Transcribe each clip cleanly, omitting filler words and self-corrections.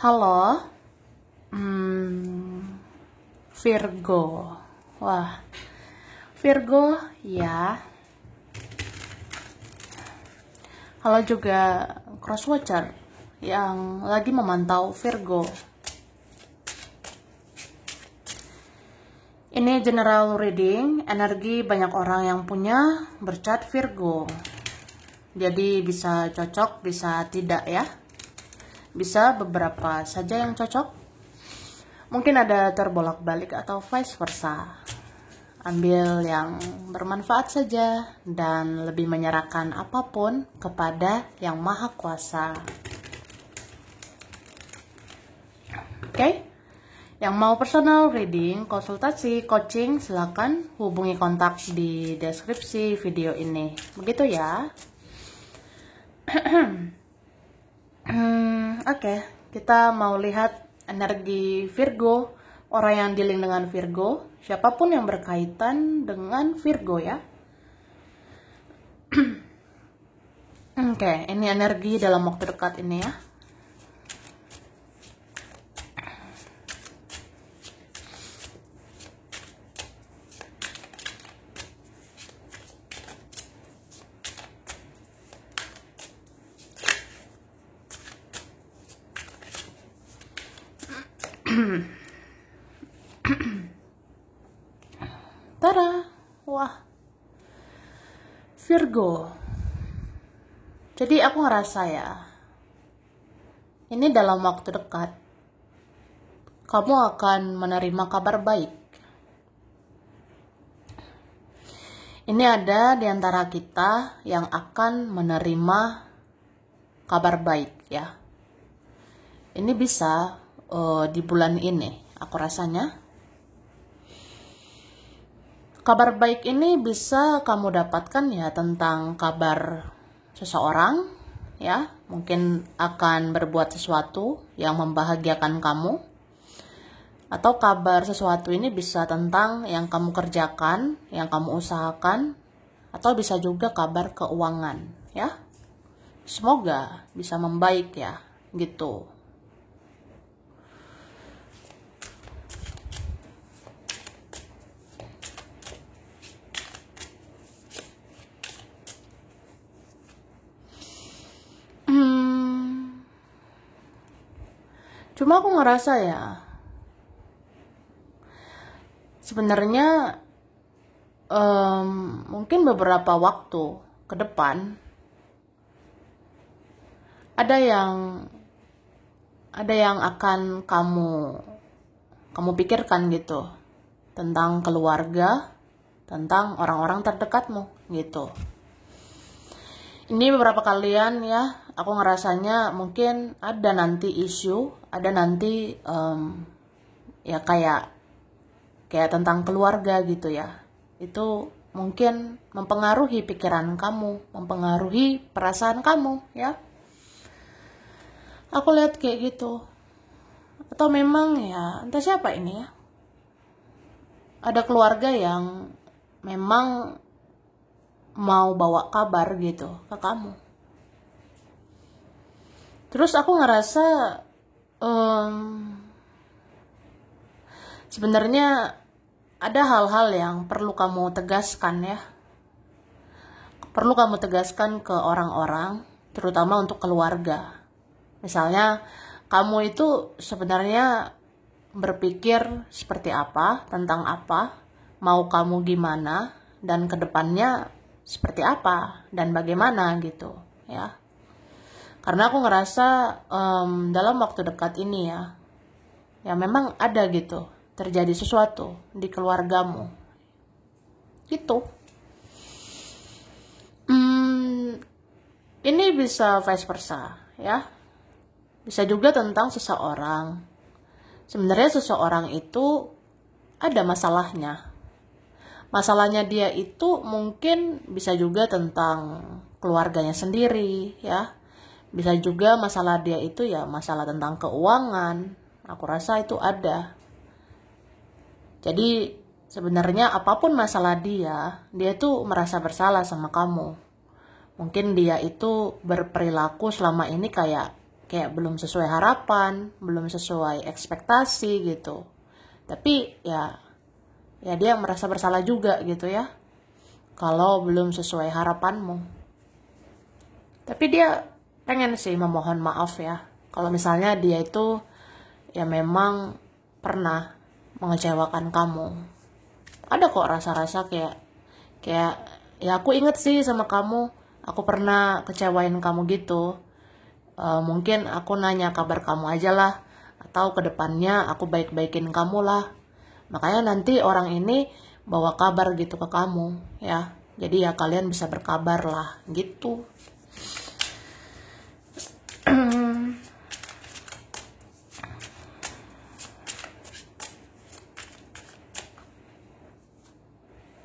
Halo, hmm, Virgo. Wah, Virgo ya. Halo juga Crosswatcher yang lagi memantau Virgo. Ini general reading, energi banyak orang yang punya bercat Virgo. Jadi bisa cocok, bisa tidak ya. Bisa beberapa saja yang cocok. Mungkin ada terbolak-balik atau vice versa. Ambil yang bermanfaat saja dan lebih menyerahkan apapun kepada Yang Maha Kuasa. Oke? Yang mau personal reading, konsultasi, coaching, silakan hubungi kontak di deskripsi video ini. Begitu ya. Oke, kita mau lihat energi Virgo, orang yang dealing dengan Virgo, siapapun yang berkaitan dengan Virgo ya. Oke, ini energi dalam waktu dekat ini ya. Tada, wah, Virgo. Jadi aku ngerasa ya, ini dalam waktu dekat, kamu akan menerima kabar baik. Ini ada di antara kita yang akan menerima kabar baik ya. Ini bisa di bulan ini, aku rasanya. Kabar baik ini bisa kamu dapatkan ya tentang kabar seseorang ya, mungkin akan berbuat sesuatu yang membahagiakan kamu. Atau kabar sesuatu ini bisa tentang yang kamu kerjakan, yang kamu usahakan, atau bisa juga kabar keuangan ya. Semoga bisa membaik ya, gitu. Cuma aku ngerasa ya, sebenarnya mungkin beberapa waktu ke depan ada yang akan kamu pikirkan gitu tentang keluarga, tentang orang-orang terdekatmu gitu. Ini beberapa kalian ya, aku ngerasanya mungkin ada nanti isu, ada nanti ya kayak tentang keluarga gitu ya. Itu mungkin mempengaruhi pikiran kamu, mempengaruhi perasaan kamu ya. Aku lihat kayak gitu. Atau memang ya, entah siapa ini ya. Ada keluarga yang memang mau bawa kabar gitu ke kamu. Terus aku ngerasa sebenarnya ada hal-hal yang perlu kamu tegaskan ya. Perlu kamu tegaskan ke orang-orang, terutama untuk keluarga. Misalnya, kamu itu sebenarnya berpikir seperti apa, tentang apa, mau kamu gimana, dan kedepannya seperti apa, dan bagaimana gitu ya. Karena aku ngerasa dalam waktu dekat ini ya memang ada gitu, terjadi sesuatu di keluargamu gitu. Ini bisa vice versa ya, bisa juga tentang seseorang. Sebenarnya seseorang itu ada masalahnya dia itu mungkin bisa juga tentang keluarganya sendiri ya. Bisa juga masalah dia itu ya masalah tentang keuangan. Aku rasa itu ada. Jadi sebenarnya apapun masalah dia tuh merasa bersalah sama kamu. Mungkin dia itu berperilaku selama ini kayak kayak belum sesuai harapan, belum sesuai ekspektasi gitu. Tapi ya dia merasa bersalah juga gitu ya, kalau belum sesuai harapanmu. Tapi dia pengen sih memohon maaf ya, kalau misalnya dia itu ya memang pernah mengecewakan kamu. Ada kok rasa-rasa kayak ya aku inget sih sama kamu, aku pernah kecewain kamu gitu. Mungkin aku nanya kabar kamu aja lah, atau kedepannya aku baik-baikin kamu lah. Makanya nanti orang ini bawa kabar gitu ke kamu ya. Jadi ya kalian bisa berkabar lah gitu.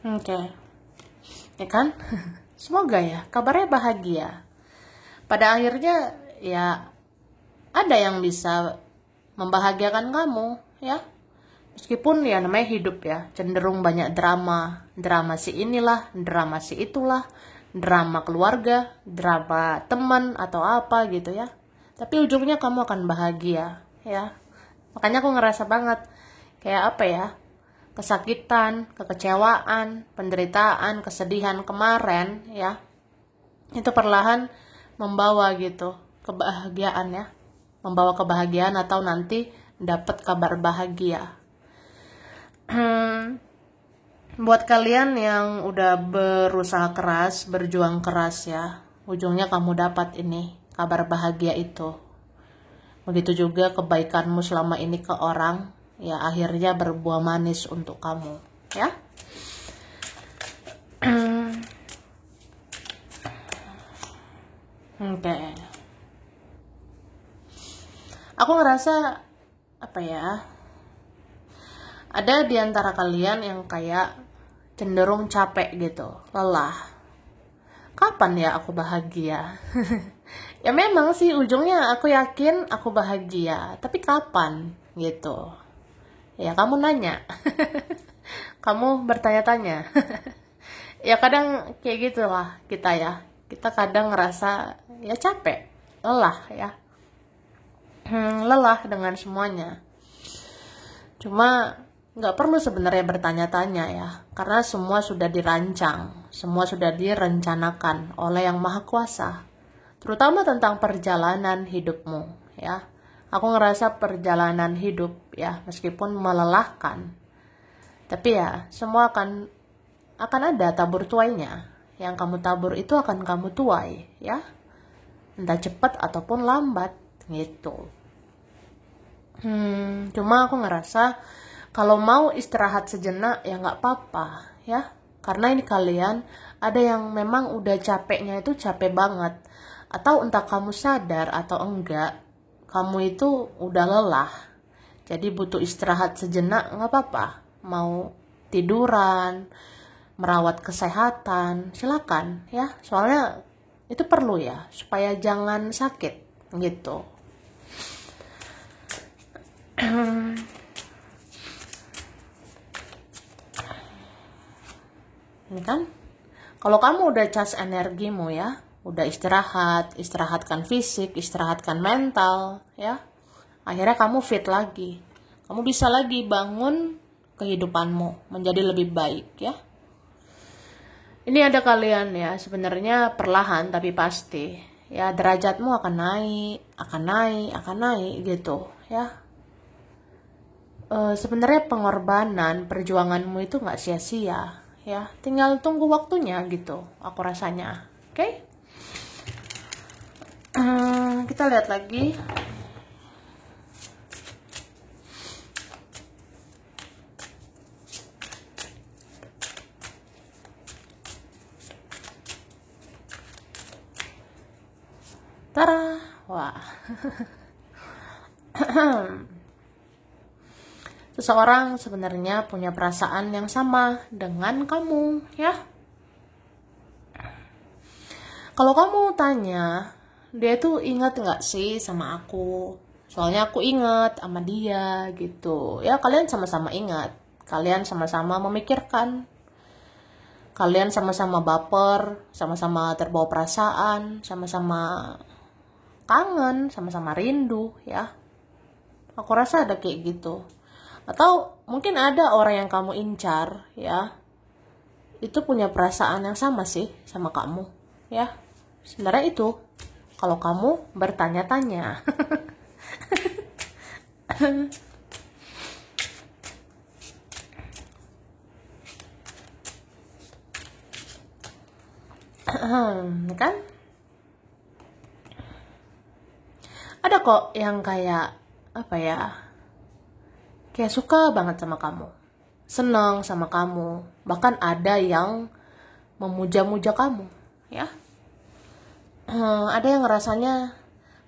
Oke. Ya kan? Semoga ya kabarnya bahagia. Pada akhirnya ya ada yang bisa membahagiakan kamu ya. Meskipun ya namanya hidup ya, cenderung banyak drama. Drama si inilah, drama si itulah, drama keluarga, drama teman atau apa gitu ya. Tapi ujungnya kamu akan bahagia ya. Makanya aku ngerasa banget kayak apa ya, kesakitan, kekecewaan, penderitaan, kesedihan kemarin ya, itu perlahan membawa gitu kebahagiaan ya, membawa kebahagiaan atau nanti dapat kabar bahagia. Buat kalian yang udah berusaha keras, berjuang keras ya, ujungnya kamu dapat ini kabar bahagia itu. Begitu juga kebaikanmu selama ini ke orang ya, akhirnya berbuah manis untuk kamu ya. Oke. Aku ngerasa apa ya, ada di antara kalian yang kayak cenderung capek gitu, lelah. Kapan ya aku bahagia? Ya memang sih ujungnya aku yakin aku bahagia, tapi kapan gitu? Ya kamu nanya. Kamu bertanya-tanya. Ya kadang kayak gitulah kita ya. Kita kadang ngerasa ya capek, lelah ya. Lelah dengan semuanya. Cuma nggak perlu sebenarnya bertanya-tanya ya, karena semua sudah dirancang, semua sudah direncanakan oleh Yang Maha Kuasa, terutama tentang perjalanan hidupmu ya. Aku ngerasa perjalanan hidup ya, meskipun melelahkan, tapi ya semua akan ada tabur tuainya. Yang kamu tabur itu akan kamu tuai ya, entah cepat ataupun lambat gitu. Cuma aku ngerasa kalau mau istirahat sejenak ya nggak apa-apa ya. Karena ini kalian ada yang memang udah capeknya itu capek banget. Atau entah kamu sadar atau enggak, kamu itu udah lelah. Jadi butuh istirahat sejenak nggak apa-apa. Mau tiduran, merawat kesehatan, silakan ya. Soalnya itu perlu ya, supaya jangan sakit gitu. Ini kan, kalau kamu udah cas energimu ya, udah istirahatkan fisik, istirahatkan mental ya, akhirnya kamu fit lagi, kamu bisa lagi bangun kehidupanmu menjadi lebih baik ya. Ini ada kalian ya, sebenarnya perlahan tapi pasti ya, derajatmu akan naik gitu ya. Sebenarnya pengorbanan perjuanganmu itu nggak sia-sia ya, tinggal tunggu waktunya gitu aku rasanya. Oke? Kita lihat lagi. Tara, wah. Seseorang sebenarnya punya perasaan yang sama dengan kamu ya. Kalau kamu tanya, dia tuh ingat gak sih sama aku? Soalnya aku ingat sama dia gitu. Ya kalian sama-sama ingat, kalian sama-sama memikirkan, kalian sama-sama baper, sama-sama terbawa perasaan, sama-sama kangen, sama-sama rindu ya. Aku rasa ada kayak gitu. Atau mungkin ada orang yang kamu incar ya, itu punya perasaan yang sama sih sama kamu ya. Sebenarnya itu kalau kamu bertanya-tanya. Kan ada kok yang kayak apa ya, kayak suka banget sama kamu, senang sama kamu, bahkan ada yang memuja-muja kamu ya. Ada yang ngerasanya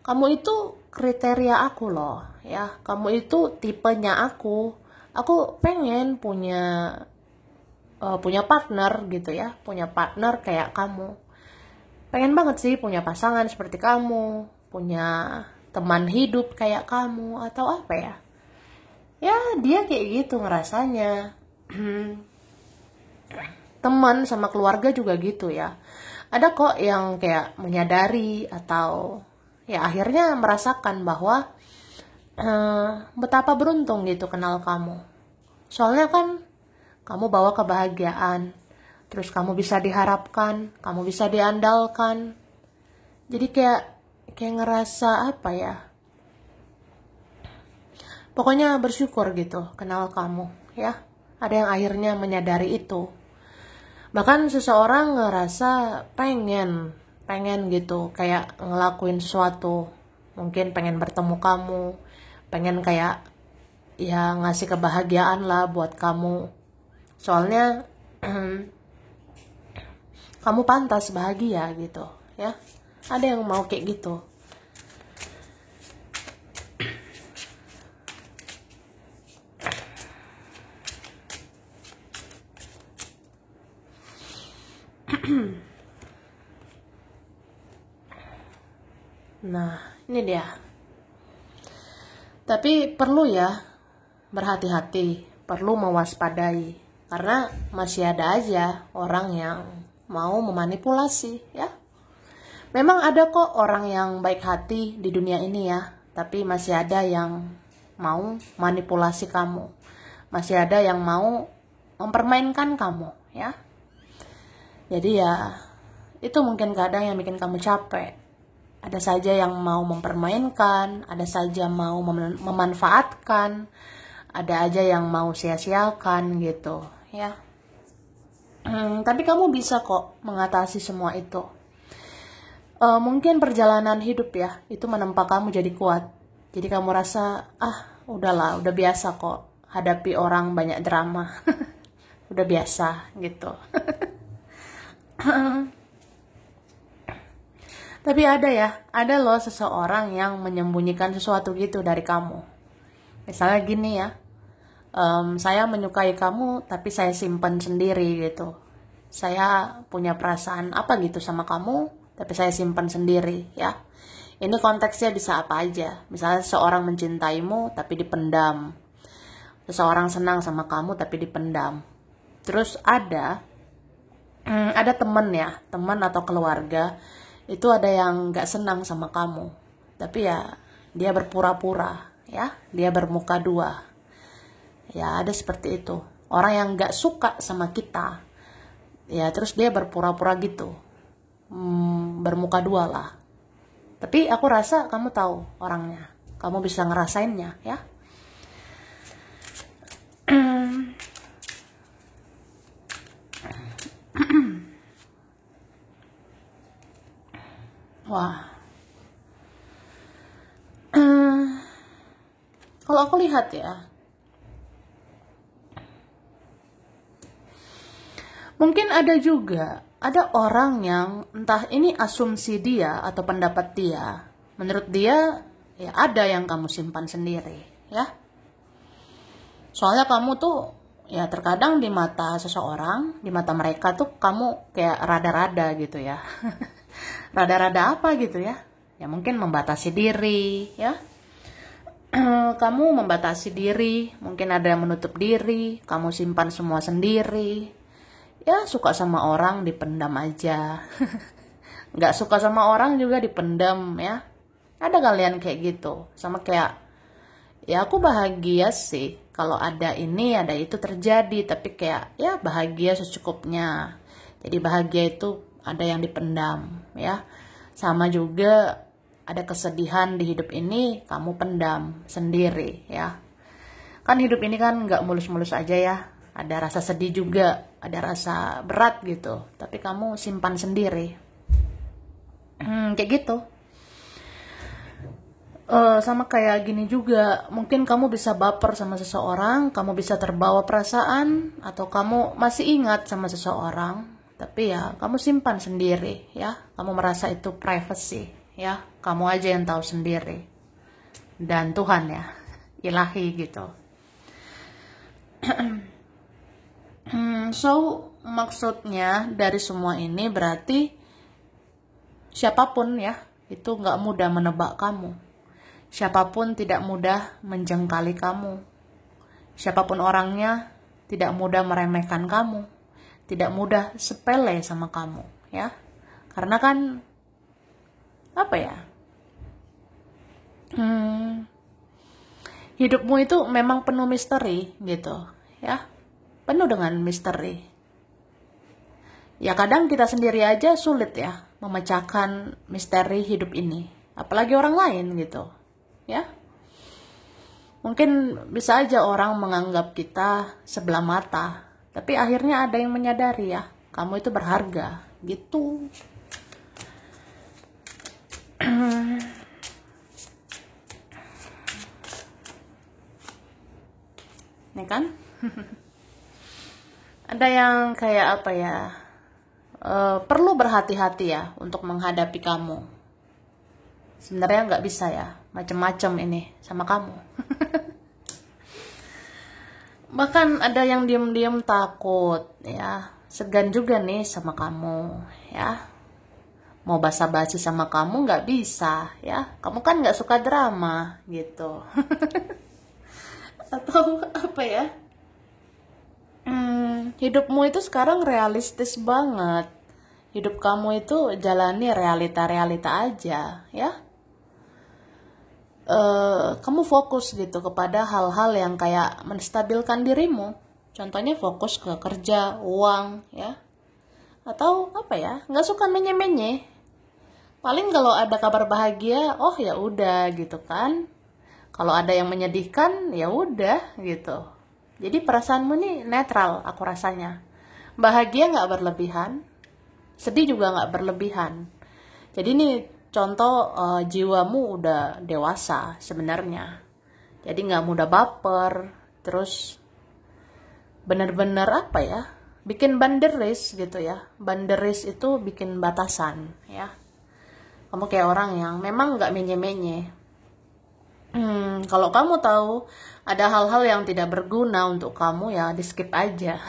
kamu itu kriteria aku loh ya, kamu itu tipenya aku pengen punya partner gitu ya, punya partner kayak kamu, pengen banget sih punya pasangan seperti kamu, punya teman hidup kayak kamu, atau apa ya. Ya dia kayak gitu ngerasanya. Teman sama keluarga juga gitu ya. Ada kok yang kayak menyadari atau ya akhirnya merasakan bahwa betapa beruntung gitu kenal kamu. Soalnya kan kamu bawa kebahagiaan, terus kamu bisa diharapkan, kamu bisa diandalkan. Jadi kayak ngerasa apa ya, pokoknya bersyukur gitu kenal kamu ya. Ada yang akhirnya menyadari itu. Bahkan seseorang ngerasa pengen gitu kayak ngelakuin sesuatu, mungkin pengen bertemu kamu, pengen kayak ya ngasih kebahagiaan lah buat kamu. Soalnya kamu pantas bahagia gitu ya. Ada yang mau kayak gitu. Nah, ini dia. Tapi perlu ya berhati-hati, perlu mewaspadai, karena masih ada aja orang yang mau memanipulasi ya. Memang ada kok orang yang baik hati di dunia ini ya, tapi masih ada yang mau manipulasi kamu. Masih ada yang mau mempermainkan kamu ya. Jadi ya itu mungkin kadang yang bikin kamu capek. Ada saja yang mau mempermainkan, ada saja mau memanfaatkan, ada aja yang mau sia-siakan gitu ya. Tapi kamu bisa kok mengatasi semua itu. Mungkin perjalanan hidup ya, itu menempa kamu jadi kuat. Jadi kamu rasa, udahlah, udah biasa kok hadapi orang banyak drama. Udah biasa gitu. Tapi ada loh seseorang yang menyembunyikan sesuatu gitu dari kamu. Misalnya gini ya, saya menyukai kamu tapi saya simpan sendiri gitu. Saya punya perasaan apa gitu sama kamu, tapi saya simpan sendiri ya. Ini konteksnya bisa apa aja. Misalnya seseorang mencintaimu tapi dipendam. Seseorang senang sama kamu tapi dipendam. Terus ada teman ya, teman atau keluarga, itu ada yang gak senang sama kamu. Tapi ya dia berpura-pura ya, dia bermuka dua. Ya ada seperti itu. Orang yang gak suka sama kita, ya terus dia berpura-pura gitu. Bermuka dua lah. Tapi aku rasa kamu tahu orangnya. Kamu bisa ngerasainnya ya. Wah. Kalau aku lihat ya, mungkin ada orang yang entah ini asumsi dia atau pendapat dia. Menurut dia ya ada yang kamu simpan sendiri ya. Soalnya kamu tuh ya terkadang di mata seseorang, di mata mereka tuh kamu kayak rada-rada gitu ya. Rada-rada apa gitu ya. Ya mungkin membatasi diri ya. Kamu membatasi diri, mungkin ada yang menutup diri, kamu simpan semua sendiri. Ya suka sama orang dipendam aja. Gak suka sama orang juga dipendam ya. Ada kalian kayak gitu, sama kayak, ya aku bahagia sih kalau ada ini ada itu terjadi, tapi kayak ya bahagia secukupnya. Jadi bahagia itu ada yang dipendam ya. Sama juga ada kesedihan di hidup ini, kamu pendam sendiri ya. Kan hidup ini kan nggak mulus-mulus aja ya. Ada rasa sedih juga, ada rasa berat gitu, tapi kamu simpan sendiri. Kayak gitu. Sama kayak gini juga, mungkin kamu bisa baper sama seseorang, kamu bisa terbawa perasaan, atau kamu masih ingat sama seseorang, tapi ya kamu simpan sendiri ya, kamu merasa itu privacy ya, kamu aja yang tahu sendiri, dan Tuhan ya, ilahi gitu. So maksudnya dari semua ini berarti siapapun ya, itu nggak mudah menebak kamu. Siapapun tidak mudah menjengkali kamu. Siapapun orangnya tidak mudah meremehkan kamu. Tidak mudah sepele sama kamu, ya. Karena kan apa ya? Hidupmu itu memang penuh misteri gitu, ya. Penuh dengan misteri. Ya kadang kita sendiri aja sulit ya memecahkan misteri hidup ini, apalagi orang lain gitu. Ya, mungkin bisa aja orang menganggap kita sebelah mata, tapi akhirnya ada yang menyadari ya, kamu itu berharga, gitu. Nih kan, ada yang kayak apa ya, perlu berhati-hati ya untuk menghadapi kamu. Sebenarnya nggak bisa ya, macem-macem ini sama kamu. Bahkan ada yang diam-diam takut ya, segan juga nih sama kamu ya. Mau basa-basi sama kamu nggak bisa ya, kamu kan nggak suka drama gitu. Atau apa ya, hidupmu itu sekarang realistis banget. Hidup kamu itu jalani realita-realita aja ya. Kamu fokus gitu kepada hal-hal yang kayak menstabilkan dirimu. Contohnya fokus ke kerja, uang, ya. Atau apa ya, nggak suka menye-menye. Paling kalau ada kabar bahagia, oh ya udah gitu kan. Kalau ada yang menyedihkan, ya udah gitu. Jadi perasaanmu nih netral, aku rasanya. Bahagia nggak berlebihan, sedih juga nggak berlebihan. Jadi nih contoh jiwamu udah dewasa sebenarnya, jadi nggak mudah baper, terus bener-bener apa ya, bikin banderis gitu ya. Banderis itu bikin batasan ya, kamu kayak orang yang memang nggak menye-menye. Kalau kamu tahu ada hal-hal yang tidak berguna untuk kamu ya di skip aja.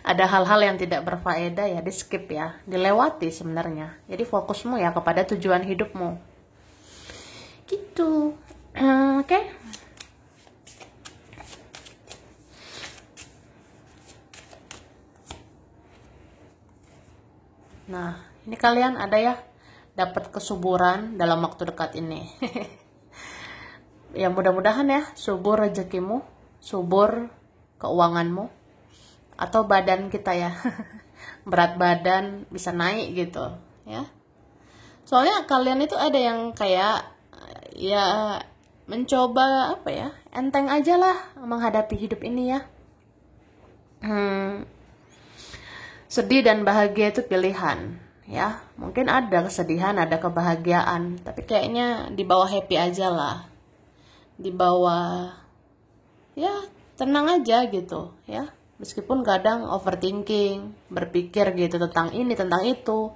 Ada hal-hal yang tidak berfaedah ya di skip ya, dilewati sebenarnya. Jadi fokusmu ya kepada tujuan hidupmu. Gitu. Oke. Nah, ini kalian ada ya dapat kesuburan dalam waktu dekat ini. Ya mudah-mudahan ya subur rezekimu, subur keuanganmu, atau badan kita ya. Berat badan bisa naik gitu ya. Soalnya kalian itu ada yang kayak ya mencoba apa ya, enteng aja lah menghadapi hidup ini ya. Sedih dan bahagia itu pilihan ya. Mungkin ada kesedihan, ada kebahagiaan, tapi kayaknya di bawah happy aja lah, di bawah ya tenang aja gitu ya. Meskipun kadang overthinking, berpikir gitu tentang ini, tentang itu.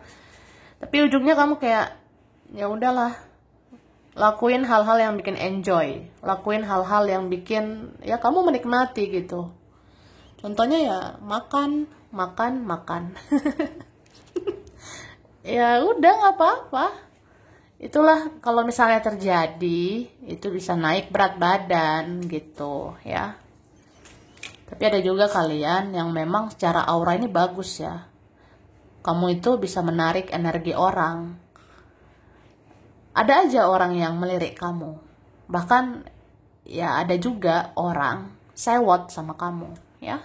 Tapi ujungnya kamu kayak, ya udahlah, lakuin hal-hal yang bikin enjoy. Lakuin hal-hal yang bikin, ya kamu menikmati gitu. Contohnya ya, makan. Ya udah, gak apa-apa. Itulah kalau misalnya terjadi, itu bisa naik berat badan gitu ya. Tapi ada juga kalian yang memang secara aura ini bagus ya. Kamu itu bisa menarik energi orang. ada aja orang yang melirik kamu. Bahkan ya ada juga orang sewot sama kamu, ya.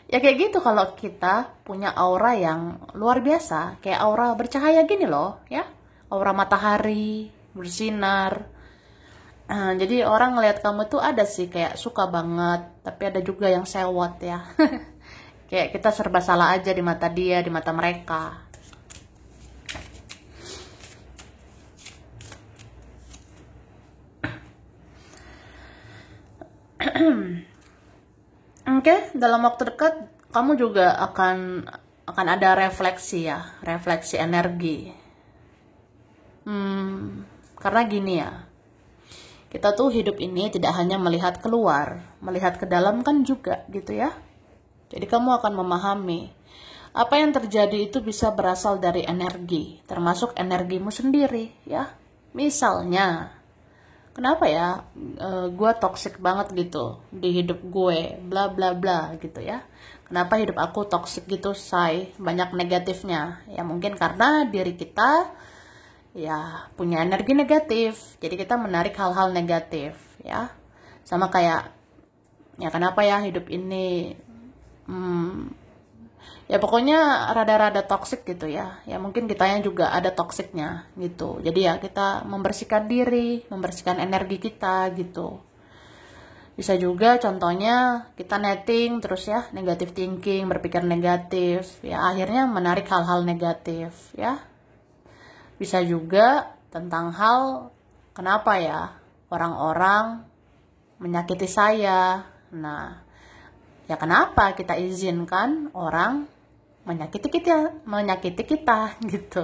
Ya kayak gitu kalau kita punya aura yang luar biasa, kayak aura bercahaya gini loh, ya. Aura matahari bersinar. Jadi orang ngelihat kamu tuh ada sih kayak suka banget, tapi ada juga yang sewot ya. Kayak kita serba salah aja di mata dia, di mata mereka. Oke, dalam waktu dekat kamu juga akan ada refleksi ya, refleksi energi. Karena gini ya, kita tuh hidup ini tidak hanya melihat keluar, melihat ke dalam kan juga gitu ya. Jadi kamu akan memahami apa yang terjadi itu bisa berasal dari energi, termasuk energimu sendiri ya. Misalnya, kenapa ya gue toxic banget gitu di hidup gue, bla bla bla gitu ya. Kenapa hidup aku toxic gitu, say, banyak negatifnya. Ya mungkin karena diri kita ya punya energi negatif, jadi kita menarik hal-hal negatif ya. Sama kayak ya kenapa ya hidup ini ya pokoknya rada-rada toksik gitu ya. Ya mungkin kitanya juga ada toksiknya gitu. Jadi ya kita membersihkan diri, membersihkan energi kita gitu. Bisa juga contohnya kita netting terus ya, negative thinking, berpikir negatif, ya akhirnya menarik hal-hal negatif ya. Bisa juga tentang hal kenapa ya orang-orang menyakiti saya. Nah, ya kenapa kita izinkan orang menyakiti kita gitu.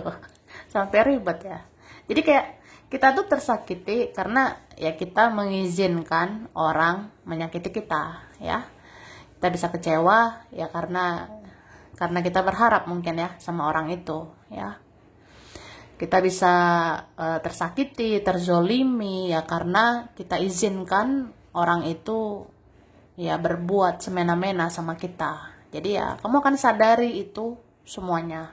Sampai ribet ya. Jadi kayak kita tuh tersakiti karena ya kita mengizinkan orang menyakiti kita ya. Kita bisa kecewa ya karena kita berharap mungkin ya sama orang itu ya. Kita bisa tersakiti, terzolimi ya karena kita izinkan orang itu ya berbuat semena-mena sama kita. Jadi ya kamu akan sadari itu semuanya.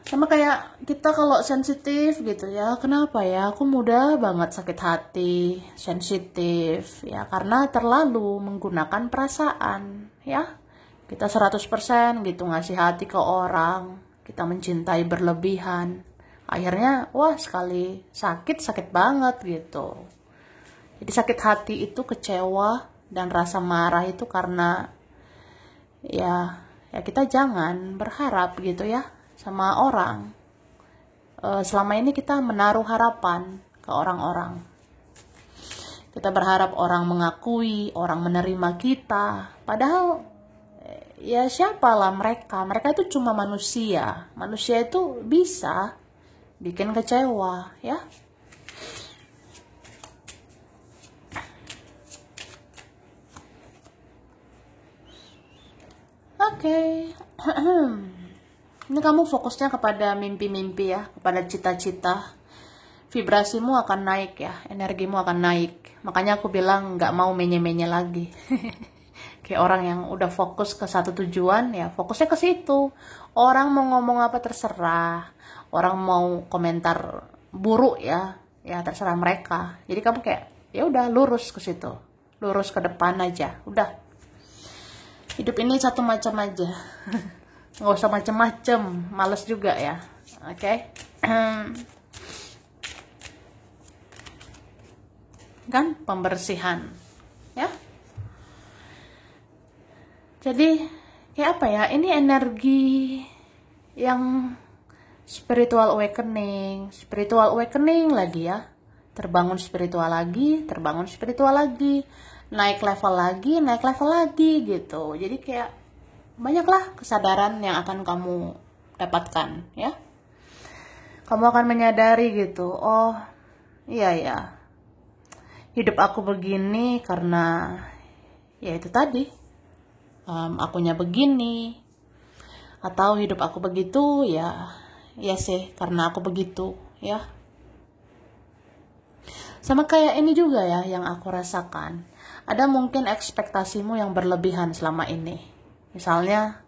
Sama kayak kita kalau sensitif gitu ya, kenapa ya aku mudah banget sakit hati, sensitif ya karena terlalu menggunakan perasaan ya. Kita 100% gitu ngasih hati ke orang, kita mencintai berlebihan. Akhirnya wah sekali sakit banget gitu. Jadi sakit hati itu kecewa dan rasa marah itu karena ya kita jangan berharap gitu ya sama orang. Selama ini kita menaruh harapan ke orang-orang. Kita berharap orang mengakui, orang menerima kita. Padahal ya siapalah mereka. Mereka itu cuma manusia. Manusia itu bisa bikin kecewa ya. Oke. Ini kamu fokusnya kepada mimpi-mimpi ya, kepada cita-cita. Vibrasimu akan naik ya, energimu akan naik. Makanya aku bilang nggak mau menye-menye lagi. Kayak orang yang udah fokus ke satu tujuan ya, fokusnya ke situ. Orang mau ngomong apa terserah. Orang mau komentar buruk ya terserah mereka. Jadi kamu kayak ya udah lurus ke situ. Lurus ke depan aja. Udah. Hidup ini satu macam aja. Nggak usah macem-macem, males juga ya. Oke. Kan pembersihan ya. Jadi kayak apa ya, ini energi yang spiritual awakening lagi ya. Terbangun spiritual lagi, naik level lagi gitu. Jadi kayak banyaklah kesadaran yang akan kamu dapatkan ya. Kamu akan menyadari gitu, oh iya ya, hidup aku begini karena ya itu tadi, akunya begini, atau hidup aku begitu ya sih karena aku begitu ya. Sama kayak ini juga ya yang aku rasakan, ada mungkin ekspektasimu yang berlebihan selama ini. Misalnya,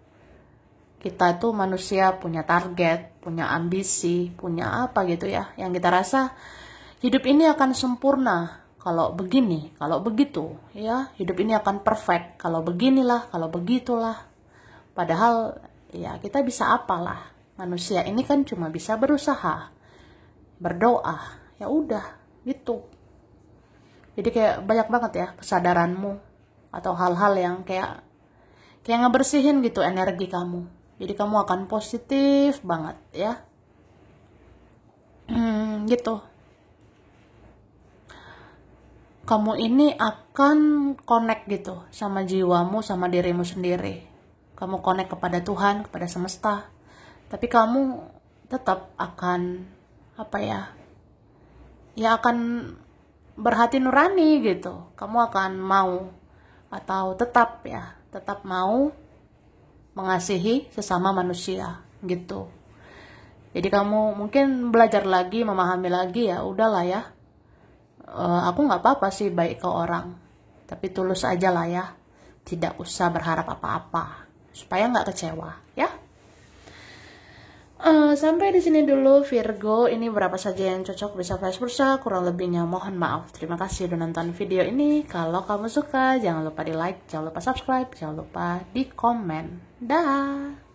kita tuh manusia punya target, punya ambisi, punya apa gitu ya, yang kita rasa hidup ini akan sempurna kalau begini, kalau begitu, ya. Hidup ini akan perfect kalau beginilah, kalau begitulah. Padahal ya kita bisa apalah. Manusia ini kan cuma bisa berusaha, berdoa, ya udah gitu. Jadi kayak banyak banget ya kesadaranmu atau hal-hal yang kayak ngebersihin gitu energi kamu. Jadi kamu akan positif banget ya. Gitu. Kamu ini akan connect gitu sama jiwamu, sama dirimu sendiri. Kamu connect kepada Tuhan, kepada semesta. Tapi kamu tetap akan apa ya? Ya akan berhati nurani gitu. Kamu akan mau atau tetap mau mengasihi sesama manusia gitu. Jadi kamu mungkin belajar lagi, memahami lagi, ya udahlah ya. Aku nggak apa-apa sih baik ke orang, tapi tulus aja lah ya. Tidak usah berharap apa-apa supaya nggak kecewa ya. Sampai di sini dulu Virgo. Ini berapa saja yang cocok bisa vice versa. Kurang lebihnya mohon maaf. Terima kasih udah nonton video ini. Kalau kamu suka jangan lupa di like, jangan lupa subscribe, jangan lupa di komen. Dah.